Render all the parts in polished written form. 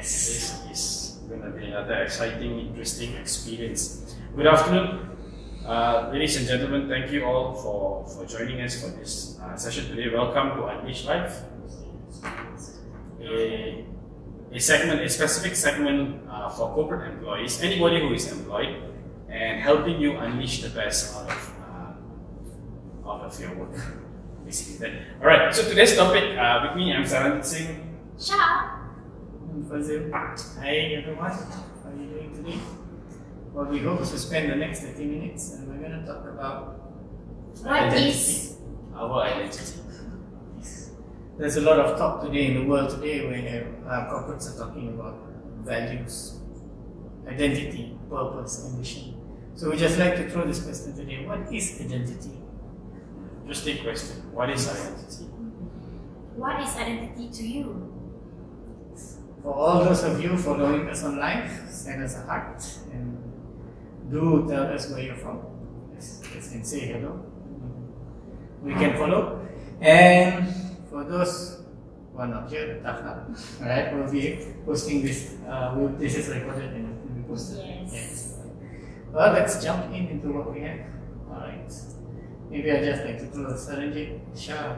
This is going to be another exciting, interesting experience. Good afternoon, ladies and gentlemen. Thank you all for joining us for this session today. Welcome to Unleash Life, a specific segment for corporate employees, anybody who is employed, and helping you unleash the best out of your work. Basically that. All right. So today's topic with me, I'm Saranjit Singh. Ciao. Fazil. Hi everyone, how are you doing today? Well, we hope to spend the next 30 minutes and we're going to talk about What is Our identity. There's a lot of talk today in the world today where corporates are talking about values, identity, purpose, and mission. So we just like to throw this question today. What is identity? Interesting question. What is identity? What is identity to you? For all those of you following us online, send us a heart and do tell us where you're from. Yes, and say hello. We can follow. And for those who are not here, tough luck. Alright, we'll be posting this. This is recorded and it will be posted. Yes. Well, let's jump into what we have. Alright. Maybe I'd just like to throw Saranjit, Shah.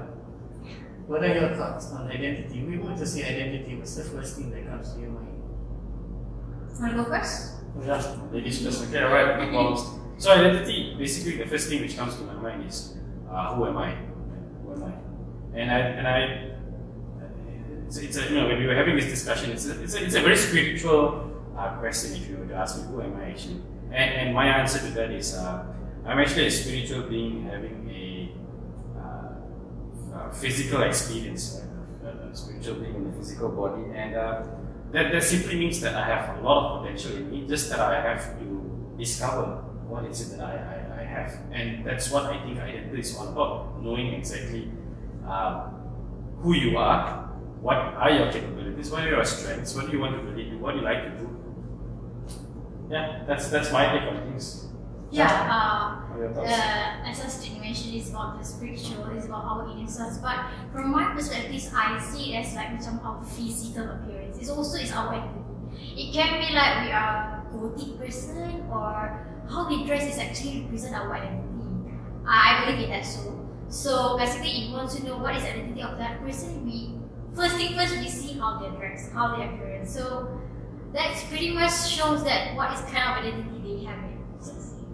What are your thoughts on identity? We want to say identity. What's the first thing that comes to your mind? Want to go first? Yeah. Ladies first. Okay, all right. Well, so identity, basically the first thing which comes to my mind is who am I? Who am I? And I it's a, when we were having this discussion, it's a very spiritual question if you were to ask me who am I actually. And my answer to that is I'm actually a spiritual being having a physical experience, a spiritual being in the physical body, and that simply means that I have a lot of potential in me, just that I have to discover what is it that I have. And that's what I think identity is all about, knowing exactly who you are, what are your capabilities, what are your strengths, what do you want to really do, what do you like to do. Yeah, that's my take on things. Yeah. What are your thoughts? As Justin mentioned, it's about the spiritual, it's about our inner selves. But from my perspective, I see it as like our physical appearance. It's also our identity. It can be like we are a gothic person, or how we dress is actually represent our identity. I believe in that so. So basically, if you want to know what is the identity of that person, we see how they dress, how they appearance. So that pretty much shows that what is kind of identity they have.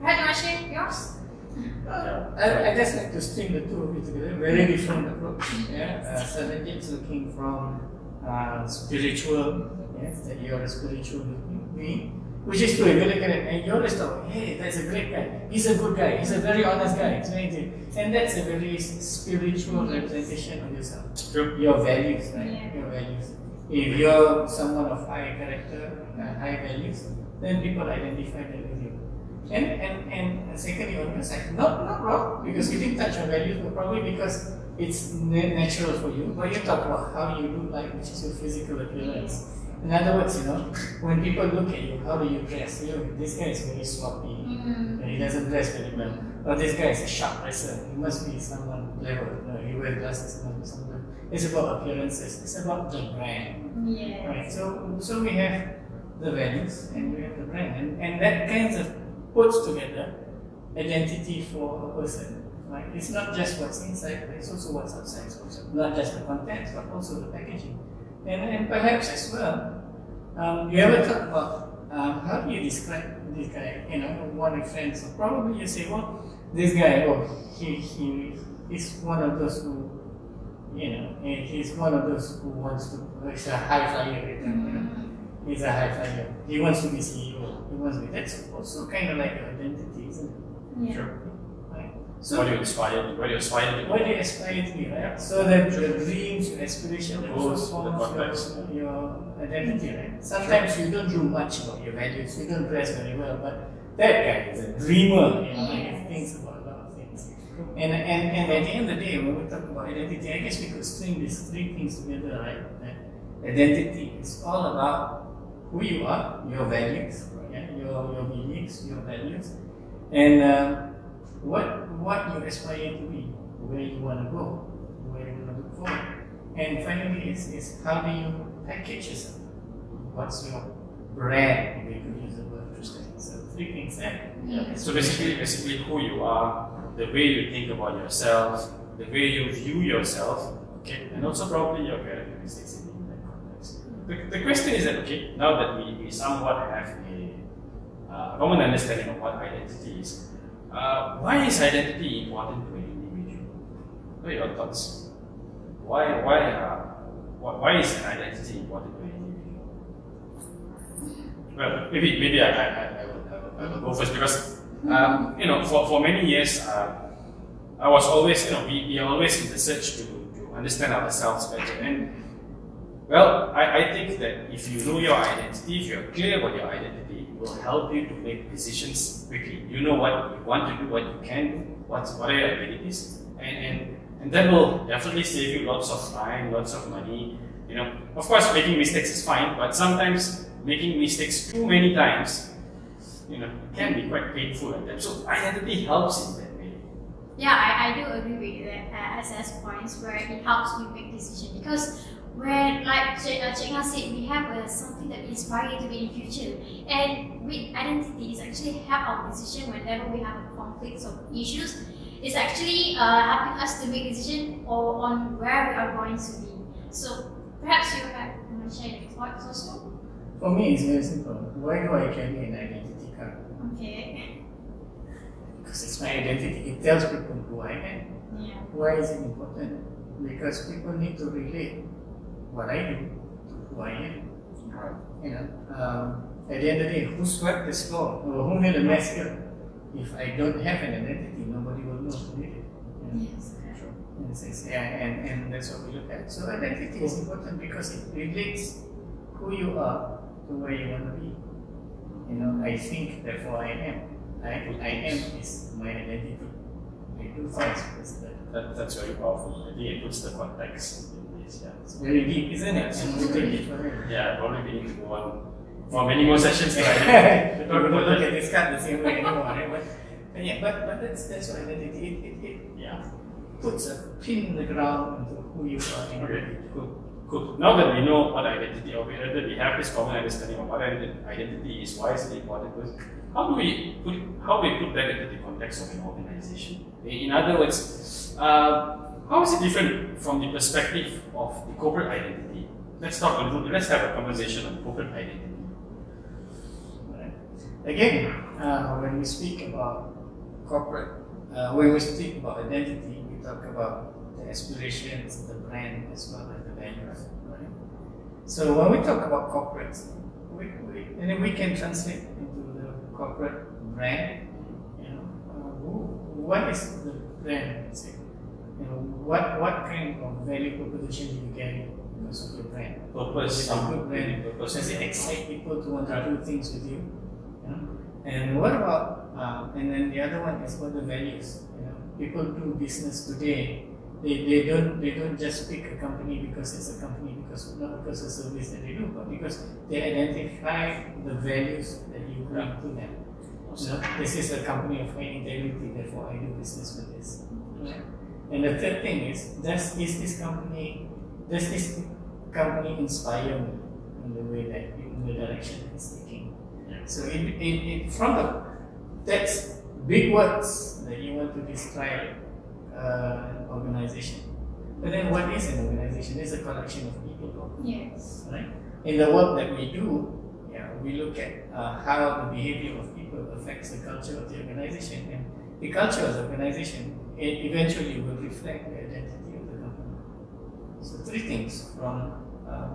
Right, you want to share yours? I just like to string the two of you together. Very different approach. Yeah, Saranjit's looking from spiritual. Yes, that you're a spiritual being, which is true. If you look at it, and you always talk, hey, that's a great guy. He's a good guy. He's a very honest guy. He's very good. And that's a very spiritual representation of yourself. True. Your values, right? Yeah. Your values. If you're someone of high character, high values, then people identify that with you. And secondly, on your side, not wrong, because you didn't touch on values, but probably because it's natural for you. But you talk about how you look like, which is your physical appearance. In other words, when people look at you, how do you dress? This guy is very sloppy, and he doesn't dress very well. Or this guy is a sharp dresser, he must be someone clever. He wears glasses, he must be someone. It's about appearances, it's about the brand. Yes. Right? So we have the values and we have the brand, and that kind of puts together identity for a person. Right? It's not just what's inside, but it's also what's outside. So not just the contents, but also the packaging. And perhaps as well, you ever talk about how do you describe this guy? One of your friends. So probably you say, well, this guy, he is one of those who, he's one of those who wants to. He's a high flyer. He's a high flyer. He wants to be CEO. He wants to be. That's also kind of like your identity, isn't it? Yeah. Sure. Right. So What do you aspire to? What do you aspire to? what do you aspire to be, right? So that your dreams, your aspiration, Goals, also the context. forms your identity, right? Sometimes you don't do much about your values, you don't dress very well, but that guy is a dreamer, he thinks about a lot of things. And at the end of the day, when we talk about identity, I guess we could string these three things together, right? That identity is all about who you are, your values, your beliefs, your values, and what you aspire to be, where you want to go, where you want to look forward. And finally, is how do you package yourself? what's your brand, if we could use the word prestige. So three things there. Yeah. So basically who you are, the way you think about yourself, the way you view yourself, okay, and also probably your characteristics in that context. The question is that, okay, now that we somewhat have a common understanding of what identity is, why is identity important to an individual? What are your thoughts? Why is an identity important to an individual? Well, maybe I will go first because for many years I was always we are always in the search to understand ourselves better, and well I think that if you know your identity, if you're clear about your identity, it will help you to make decisions quickly. You know what you want to do, what you can do, what are your abilities, and that will definitely save you lots of time, lots of money. Of course, making mistakes is fine, but sometimes making mistakes too many times, it can be quite painful at times. So identity helps in that way. Yeah, I do agree with that as points where it helps you make decisions, because when, like Cik Na said, we have something that inspires you to be in future, and with identity, is actually help our decision whenever we have conflicts or issues. It's actually helping us to make decision on where we are going to be. So perhaps you want to share your thoughts also? For me, it's very simple. Why do I carry an identity card? Okay. Because it's my identity. It tells people who I am. Yeah. Why is it important? Because people need to relate what I do to who I am. At the end of the day, who swept this floor or who made a mess here? If I don't have an identity, nobody will know who did it. Yes. And that's what we look at. So identity is important because it relates who you are to where you want to be. I think, therefore I am. I am is my identity. I do things because That's very powerful. I think it puts the context in this. Yeah. it's very deep, isn't it? And we take it further. Yeah, probably we need to go on for many more sessions. We don't look at this card the same way anymore, right? But that's what identity. It puts a pin in the ground into who you are. Okay, cool. Now that we know what identity, or that we have this common understanding of what identity is, why is it important to us? How do we put that into the context of an organization? In other words, how is it different from the perspective of the corporate identity? Let's have a conversation on corporate identity. Again, when we speak about corporate, when we speak about identity, we talk about the aspirations, the brand, as well as the values. Right? So when we talk about corporate, we can translate into the corporate brand. What is the brand? What kind of value proposition do you get because of your brand? Purpose. Is it a good brand? Does it excite people to want to do things with you? And what about and then the other one is what the values. People do business today. They don't just pick a company because it's a company, not because of the service that they do, but because they identify the values that you bring to them. This is a company of high integrity, therefore I do business with this. And the third thing is, does this company inspire me in the way that in the direction it's taking? So that's big words that you want to describe an organization. But then what is an organization? It's a collection of people. Yes. Right? In the work that we do, we look at how the behavior of people affects the culture of the organization. And the culture of the organization eventually will reflect the identity of the company. So three things from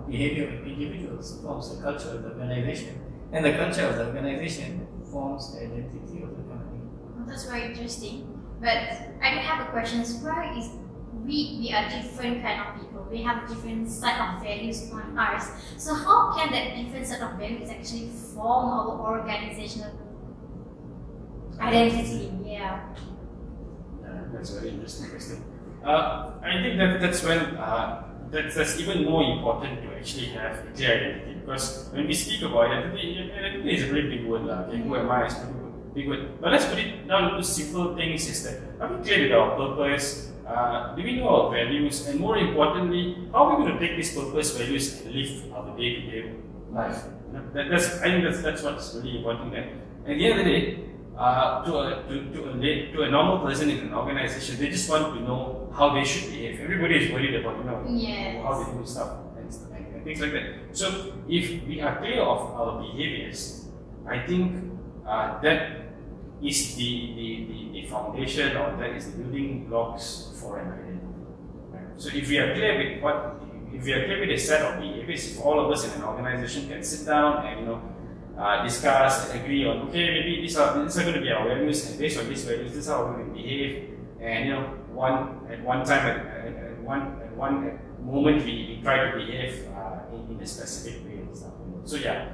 behavior of individuals forms the culture of the organization. And the culture of the organization forms the identity of the company. Well, that's very interesting. But I do have a question. Why is we are different kind of people? We have a different set of values on ours. So how can that different set of values actually form our organizational identity? Yeah. That's a very interesting question. I think that's when that's even more important to actually have a clear identity, because when we speak about identity is a very big word. Who am I is a big word. But let's put it down to simple things. Is that are we clear with our purpose? Do we know our values? And more importantly, how are we going to take these purpose, values, and live our day-to-day life. I think that's what's really important. And at the end of the day, to a normal person in an organization, they just want to know how they should behave. Everybody is worried about how they do stuff and things like that. So if we are clear of our behaviors, I think that is the foundation, or that is the building blocks for an identity. Right? So if we are clear with a set of behaviors, if all of us in an organization can sit down and discuss and agree on, okay, maybe these are going to be our values, and based on these values, this is how we're going to behave. And at one moment we try to behave in a specific way and stuff. So yeah.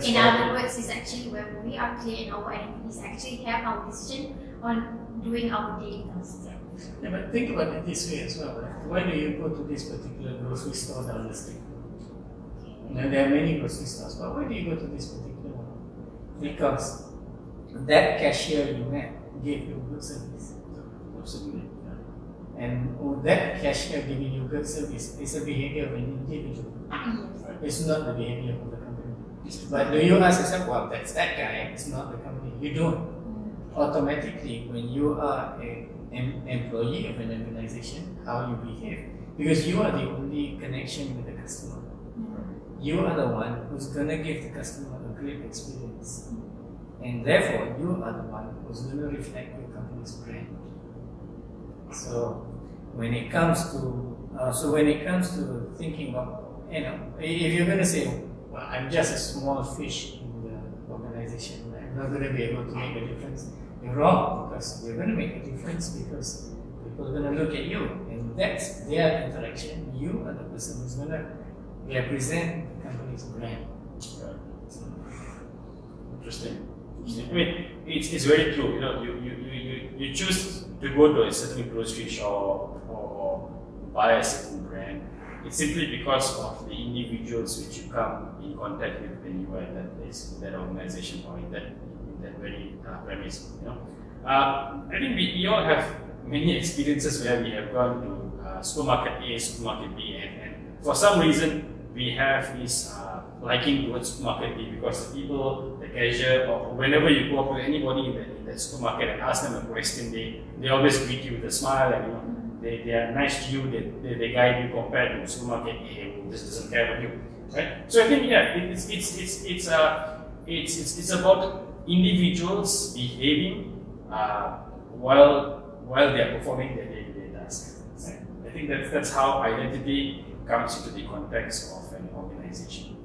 In other words, it's actually when we are clear in our identities, actually have our decision on doing our daily tasks. Yeah, but think about it this way as well. Right? Why do you go to this particular grocery store down the street? There are many grocery stores, but why do you go to this particular one? Because that cashier you met gave you good service. Absolutely. And that cashier giving you good service is a behavior of an individual. It's not the behavior of the company. But do you ask yourself, well, that's that guy, it's not the company. You don't. Automatically, when you are an employee of an organization, how you behave, because you are the only connection with the customer. You are the one who's gonna give the customer a great experience, and therefore you are the one who's gonna reflect your company's brand. So when it comes to thinking of, if you're gonna say, well, I'm just a small fish in the organization, I'm not gonna be able to make a difference. You're wrong, because you're gonna make a difference because people are gonna look at you, and that's their interaction. You are the person who's gonna represent the company's brand. Interesting. I mean, it's very true. You choose to go to a certain grocery shop or buy a certain brand. It's simply because of the individuals which you come in contact with when you are at that place, that organization, or in that very premise. I think we all have many experiences where we have gone to supermarket A, supermarket B, and for some reason we have this liking towards supermarket B, because the people, the cashier, or whenever you go up to anybody in the supermarket and ask them a question, they always greet you with a smile, and they are nice to you, they guide you, compared to supermarket A who just doesn't care about you. Right? So I think it's about individuals behaving while they are performing their day-to-day tasks. Right? I think that's how identity comes into the context of an organization.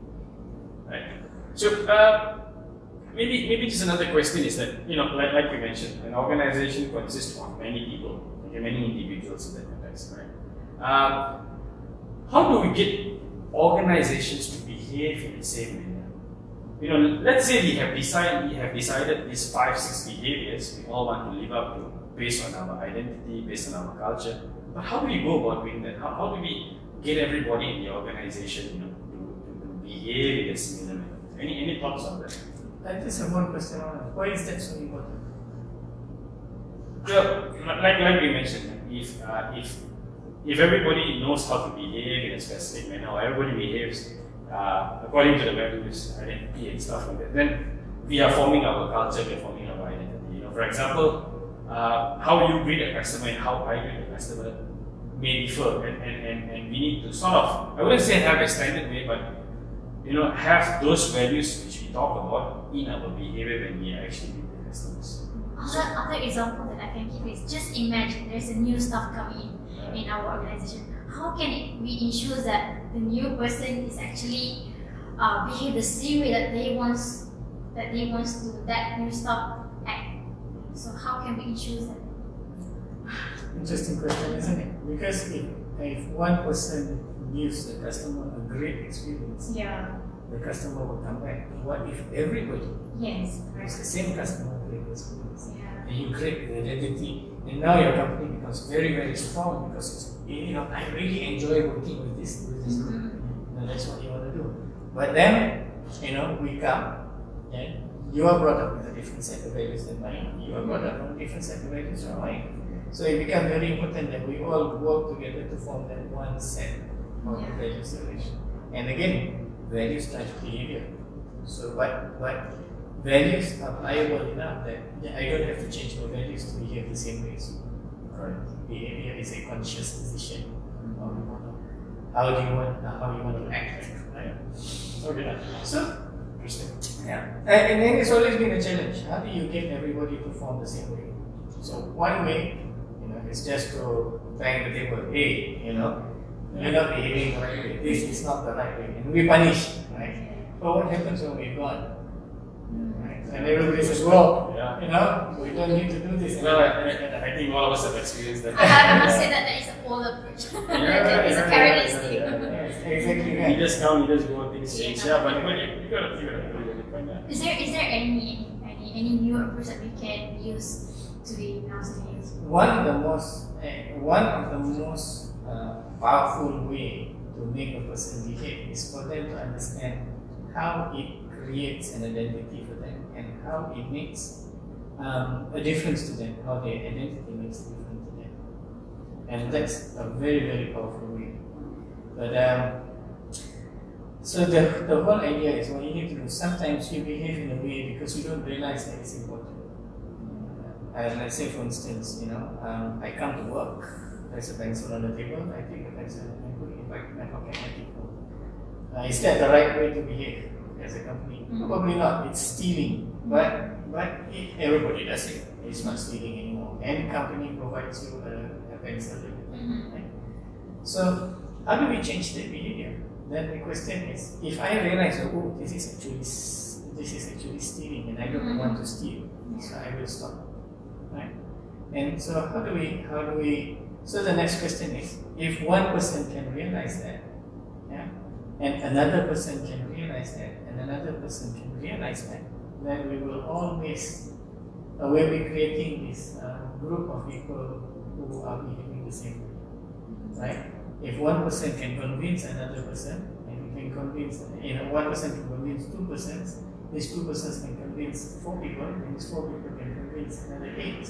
Right? So maybe just another question is that like we mentioned, an organization consists of many people, many individuals in that context. Right? How do we get organizations to behave in the same manner? Let's say we have decided these 5-6 behaviors we all want to live up to based on our identity, based on our culture. But how do we go about doing that? How do we get everybody in the organization to behave in a similar manner? Any thoughts on that? I just have one question on it. Why is that so important? So, like we mentioned, if everybody knows how to behave in a specific manner, or everybody behaves according to the values, identity, and stuff like that, then we are forming our culture, we are forming our identity. For example, how you greet a customer and how I greet a customer may differ, and we need to sort of, I wouldn't say have a standard way, but have those values which we talk about in our behavior when we are actually with the customers. Other example that I can give is, just imagine there's a new staff coming in our organization. How can we ensure that the new person is actually behave the same way that they wants that new staff act? So how can we ensure that? Interesting question, isn't it? Because if one person gives the customer a great experience, the customer will come back. What if everybody gives the same customer a great experience? Yeah. And you create the identity, and now your company becomes very, very strong because I really enjoy working with this group. That's what you want to do. But then, we come, and you are brought up with a different set of values than mine. You are brought up with a different set of values than mine. So it becomes very important that we all work together to form that one set of values. And again, values drive behavior. So, but values are pliable enough that I don't have to change my values to behave the same way. So, behavior is a conscious decision. How you want to act, right? Okay. So, Interesting. yeah, and then it's always been a challenge. How do you get everybody to form the same way? So one way, is just to bang the table. Hey, you're not behaving the right way. This is not the right way, and we punish, right? But what happens when we're gone? Right? And everybody says, well, we don't need to do this. Well, I think all of us have experienced that. I must say that is a old approach. It's a carrot stick. Yes, exactly right. You just come, you just go, things change. Yeah, but you gotta find that. Is there any new approach that we can use today nowadays? One of the most powerful way to make a person behave is for them to understand how it creates an identity for them and how it makes a difference to them, how their identity makes a difference to them. And that's a very, very powerful way. But so the whole idea is what you need to do. Sometimes you behave in a way because you don't realize that it's important. Let's say, for instance, I come to work, there's a pencil on the table, I take the pencil and put it in my pocket and keep it. Is that the right way to behave as a company? Probably not. It's stealing, but everybody does it. It's not stealing anymore. Any company provides you a pencil. Right? So how do we change that behavior? Then the question is, if I realize, oh, this is actually stealing, and I don't want to steal, so I will stop. Right? And so how do we? So the next question is, if one person can realize that, and another person can realize that, and another person can realize that, then we will always, we'll be creating this group of people who are behaving the same way, right? If one person can convince another person, and we can convince, one person can convince two persons, these two persons can convince four people, and these four people can convince another eight,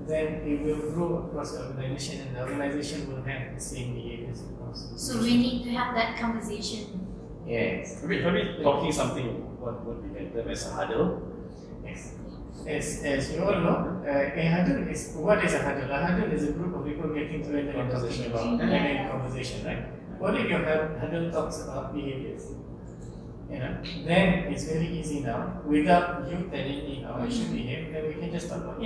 then it will grow across the organization, and the organization will have the same behaviors across. So we need to have that conversation. Yes. Are we talking something what we can term as a huddle? Yes. As you all know, a huddle is, what is a huddle? A huddle is a group of people getting together and talking about having a conversation, right? What if your huddle talks about behaviors? Then it's very easy now, without you telling me how I should behave, then we can just talk about,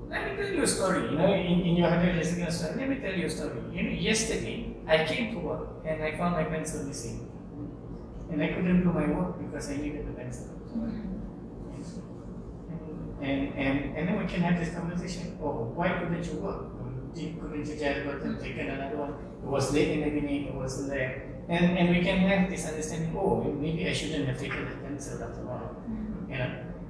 let me tell you a story. In your huddle, let me tell you a story. Yesterday, I came to work and I found my pencil missing. And I couldn't do my work because I needed the pencil. And then we can have this conversation. Oh, why couldn't you work? Couldn't you just go and take another one? It was late in the evening, it wasn't there. And we can have this understanding, oh, maybe I shouldn't have taken the pencil after all.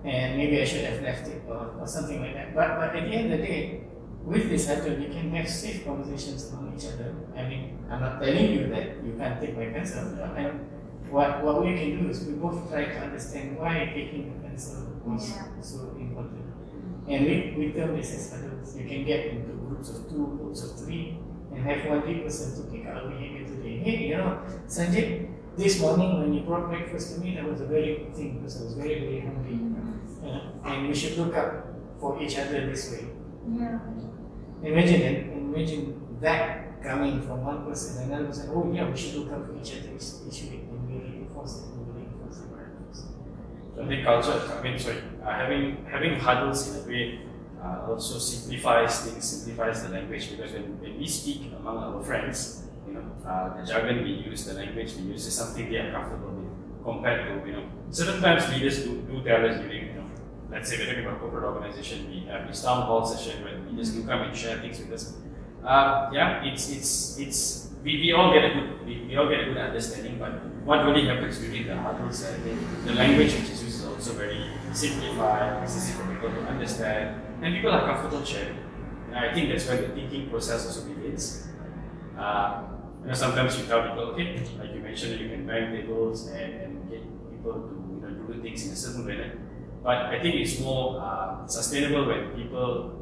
And maybe I should have left it or something like that. But at the end of the day, with this huddle, you can have safe conversations among each other. I mean, I'm not telling you that you can't take my pencil. What we can do is we both try to understand why taking the pencil is so important. And we term this as huddles. You can get into groups of 2, groups of 3, and have one lead person to pick out behavior today. Hey, Sanjay, this morning when you brought breakfast to me, that was a very good thing because I was very, very hungry. And we should look up for each other this way. Yeah. Imagine that coming from one person, and another person, oh yeah, we should look up for each other this way, and we reinforce it, So I think culture, having huddles in a way also simplifies things, simplifies the language, because when we speak among our friends, the jargon we use, the language we use is something they are comfortable with, compared to, certain times leaders do tell us during, let's say we're talking about corporate organization, we have this town hall session where leaders do come and share things with us. We all get a good understanding, but what really happens during the huddles, the language which is used is also very simplified, it's easy for people to understand, and people are comfortable sharing. And I think that's where the thinking process also begins. Sometimes you tell people, okay, like you mentioned, you can bang tables and get people to do things in a certain manner. But I think it's more sustainable when people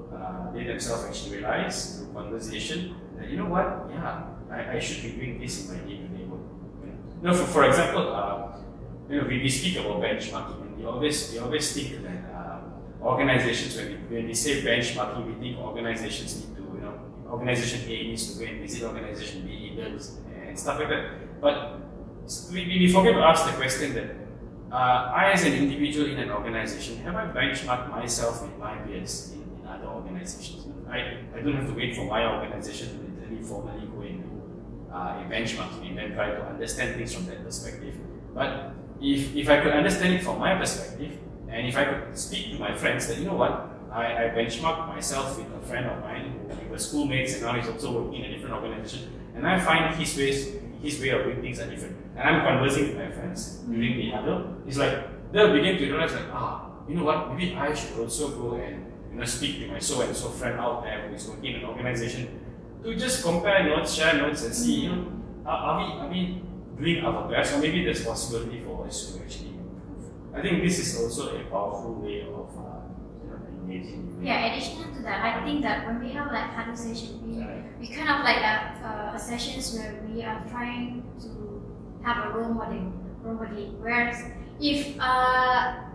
they themselves actually realize through conversation that, I should be doing this in my day-to-day work. You know, for example, we speak about benchmarking, and we always think that organizations, when we say benchmarking, we think organizations need to, organization A needs to go and visit organization B and stuff like that. But we forget to ask the question that I, as an individual in an organization, have I benchmarked myself with my peers in other organizations? I don't have to wait for my organization to literally formally go and do a benchmarking and then try to understand things from that perspective. But if I could understand it from my perspective, and if I could speak to my friends that, you know what, I benchmark myself with a friend of mine who was schoolmates and now he's also working in a different organization, and I find his way of doing things are different. And I'm conversing with my friends during the huddle. It's like they'll begin to realize like, you know what, maybe I should also go and speak to my so and so friend out there who is working in an organization to just compare notes, share notes, and see, are we doing our best, or maybe there's possibility for us to actually improve. I think this is also a powerful way of engaging. Yeah, additional to that, I think that when we have like huddle session, we kind of like a sessions where we are trying to have a role model. Whereas if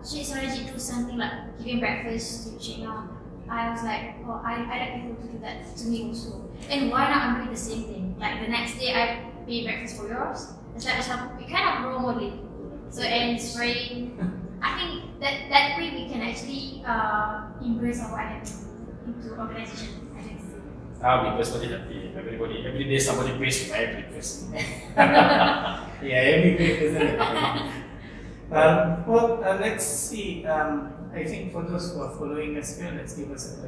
Cik Saraji do something like giving breakfast to Cik Ngah, I was like, oh, I like people to do that to me also. And why not I'm doing the same thing? Like the next day I pay breakfast for yours. It's like we kind of role modeling. So and it's very, I think that way we can actually embrace our identity into organization identity. I'll be personally happy. Every day somebody pays for my breakfast. Yeah, every great person. Let's see. I think for those who are following us here, let's give us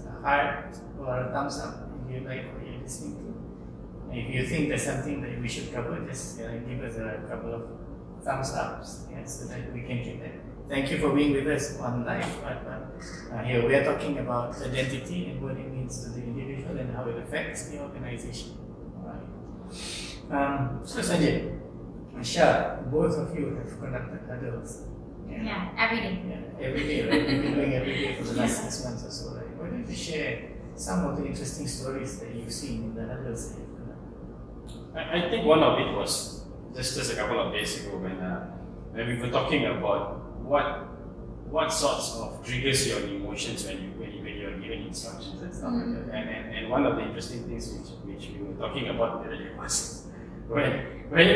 a heart or a thumbs up if you like what you're listening to. If you think there's something that we should cover, just give us a couple of thumbs ups, so that we can keep that. Thank you for being with us on live. Here we are talking about identity and what it means to the individual and how it affects the organization. Alright. So Sanjay, Shah, both of you have conducted huddles. Yeah, every day. Yeah, every day, right? We've been doing every day for the last 6 months or so, right? Why don't you share some of the interesting stories that you've seen in the huddles that you've conducted? I think one of it was just a couple of days ago when we were talking about what sorts of triggers your emotions when you're given instructions and stuff like that. And one of the interesting things which we were talking about the other day was when we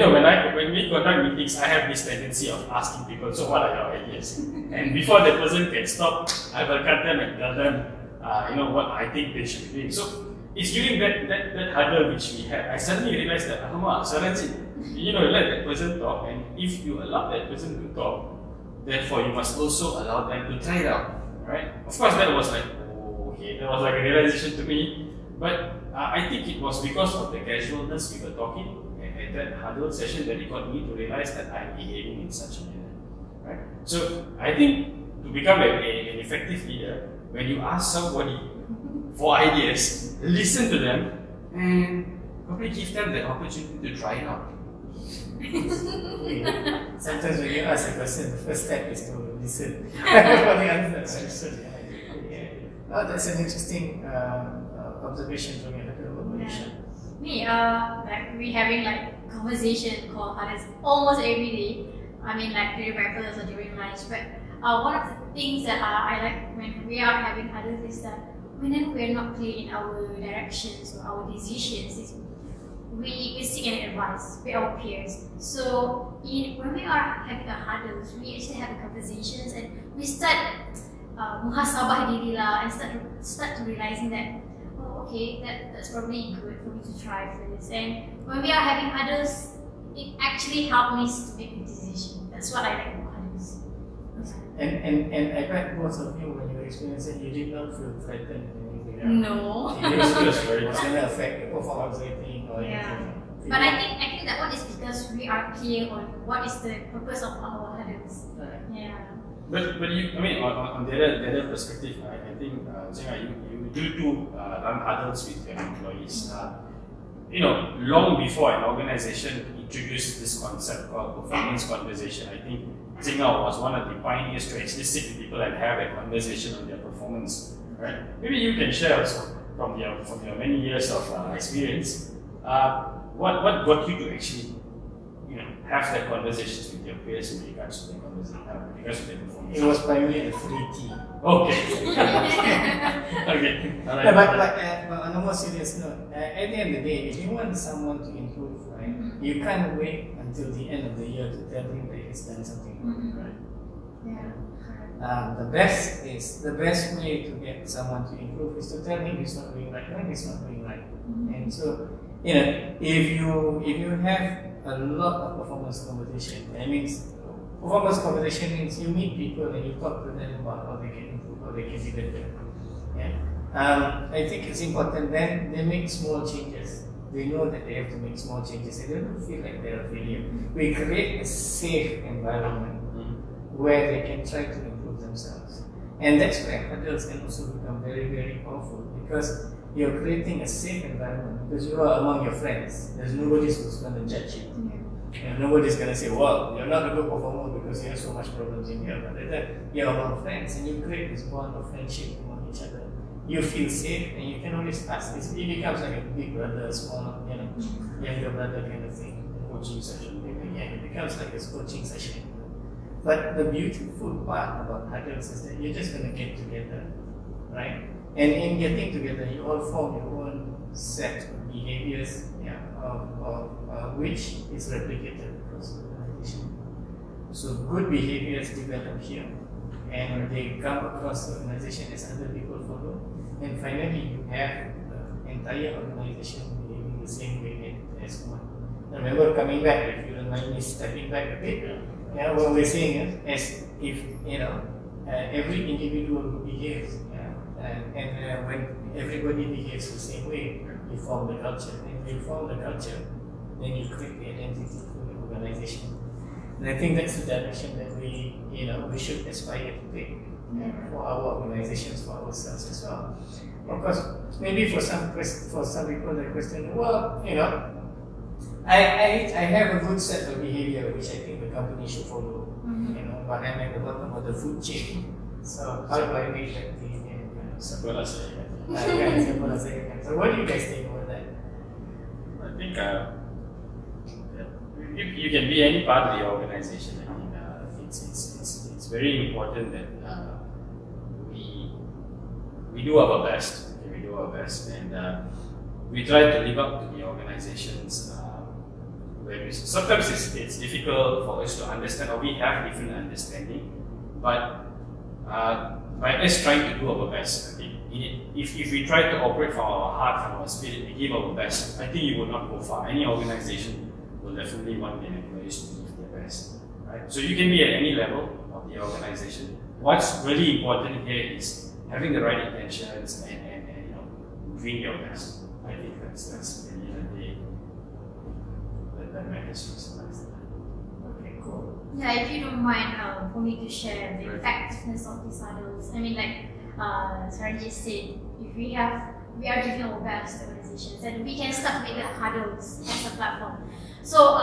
conduct meetings, I have this tendency of asking people, so what are your ideas? And before the person can stop, I will cut them and tell them, what I think they should be doing. So it's during that huddle which we had, I suddenly realized that, Saranjit, let that person talk, and if you allow that person to talk, therefore you must also allow them to try it out, right? Of course, that was like, that was like a realization to me, but I think it was because of the casualness we were talking at that huddle session that it got me to realize that I'm behaving in such a manner, right? So I think to become an effective leader, when you ask somebody for ideas, listen to them and probably give them the opportunity to try it out. Sometimes when you ask a question, the first step is to listen for the answer. That's an interesting observation from your organization. Me, like we having like conversation called almost every day. I mean, like during breakfast or during lunch. But one of the things that I like when we are having huddles is that whenever we are not clear in our directions or our decisions, we seek an advice with our peers. So when we are having a huddles, we actually have conversations and we start muhasabah diri lah and start to realizing that that's probably good for me to try for this. And when we are having huddles, it actually helped me to make a decision. That's what I like about huddles. And I bet most of you, when you experienced it, you did not feel threatened. No. It was going to affect your performance, I think. But I think that one is because we are clear on what is the purpose of our huddles. Right. Yeah. But on the other perspective, I think you run huddles with your employees. Long before an organization introduced this concept called performance conversation, I think Zingao was one of the pioneers to actually sit with people and have a conversation on their performance. Right? Maybe you can share also from your many years of experience. what got you to actually, have that conversations with your peers in regards to the conversation, regards to the performance? It was primarily the free tea. Okay. Okay. All Yeah, right. but on a more serious note, at the end of the day, if you want someone to improve, right, you can't wait until the end of the year to tell him that he's done something wrong, right? Yeah. The best way to get someone to improve is to tell him he's not doing right when he's not doing right. And so, if you have a lot of performance competition, that means performance competition means you meet people and you talk to them about how they can improve, how they can be better. Yeah. I think it's important then they make small changes. They know that they have to make small changes and they don't feel like they're a failure. We create a safe environment where they can try to improve themselves. And that's where adults can also become very, very powerful because you're creating a safe environment because you are among your friends. There's nobody who's going to judge you. And nobody's going to say, well, you're not a good performer because you have so much problems in here. But you're among friends and you create this bond of friendship among each other. You feel safe and you can always ask this. It becomes like a big brother, small, younger brother kind of thing. Coaching session. Yeah, it becomes like a coaching session. But the beautiful part about adults is that you're just going to get together, right? And in getting together, you all form your own set of behaviors, which is replicated across the organization. So good behaviors develop here, and they come across the organization as other people follow. And finally, you have the entire organization behaving the same way as one. I remember coming back, if you don't mind me stepping back a bit, what we're saying is, as if every individual who behaves, and when everybody behaves the same way, you form the culture. And when you form the culture, then you create the identity for the organization. And I think that's the direction that we should aspire to take for our organizations, for ourselves as well. Of course, maybe for some people they question, well, I have a good set of behavior which I think the company should follow. But I'm at the bottom of the food chain. So how do I make that behavior? So what do you guys think about that? I think you can be any part of the organization. I mean, it's very important that we do our best. Okay, we do our best, and we try to live up to the organization's values. Sometimes it's difficult for us to understand, or we have different understanding, but by us trying to do our best, I think if we try to operate from our heart, from our spirit, we give our best, I think you will not go far. Any organization will definitely want their employees to give their best. Right? So you can be at any level of the organization. What's really important here is having the right intentions and doing your best. I think that's really that matters. Okay, cool. Yeah, if you don't mind for me to share the effectiveness of these huddles. I mean, like Saranjit said, if we are giving our best to organizations, and we can start with the huddles as a platform. So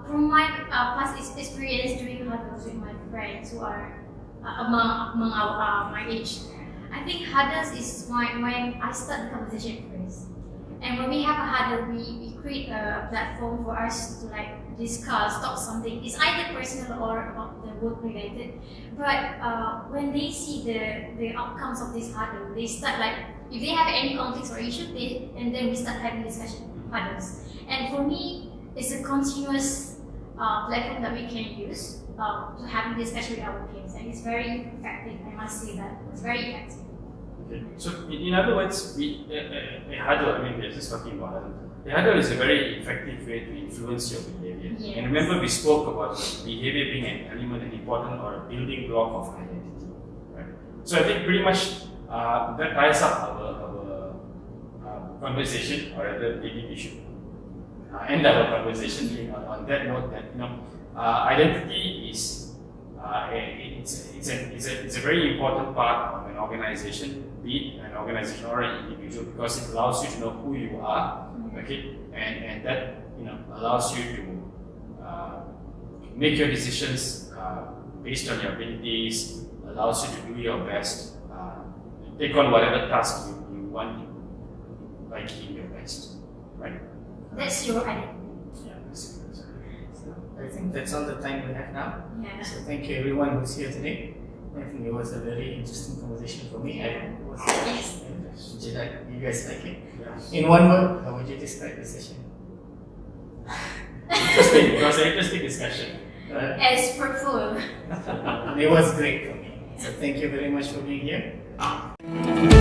from my past experience doing huddles with my friends who are among our my age, I think huddles is when I start the conversation first. And when we have a huddle, we create a platform for us to discuss, talk something. It's either personal or about the work related. But when they see the outcomes of this huddle, they start if they have any conflicts or issues, and then we start having discussion huddles. And for me, it's a continuous platform that we can use to have a discussion with our peers, and it's very effective. I must say that it's very effective. Okay. So, in other words, a huddle, I mean, we're just talking about huddle. The huddle is a very effective way to influence your behavior. Yes. And remember, we spoke about behavior being an element, an important or a building block of identity. Right? So, I think pretty much that ties up our conversation, or rather, maybe we should end our conversation on that note that identity is it's a very important part of an organization, be it an organization or an individual, because it allows you to know who you are, okay, and that allows you to make your decisions based on your abilities, allows you to do your best, take on whatever task you want by giving your best, right? That's your identity. Yeah, that's good. So I think that's all the time we have now. Yeah. So thank you everyone who's here today. I think it was a very interesting conversation for me. Yes. You guys like it? Yeah. In one word, how would you describe the session? Interesting. It was an interesting discussion. As fruitful. It was great for me. So thank you very much for being here.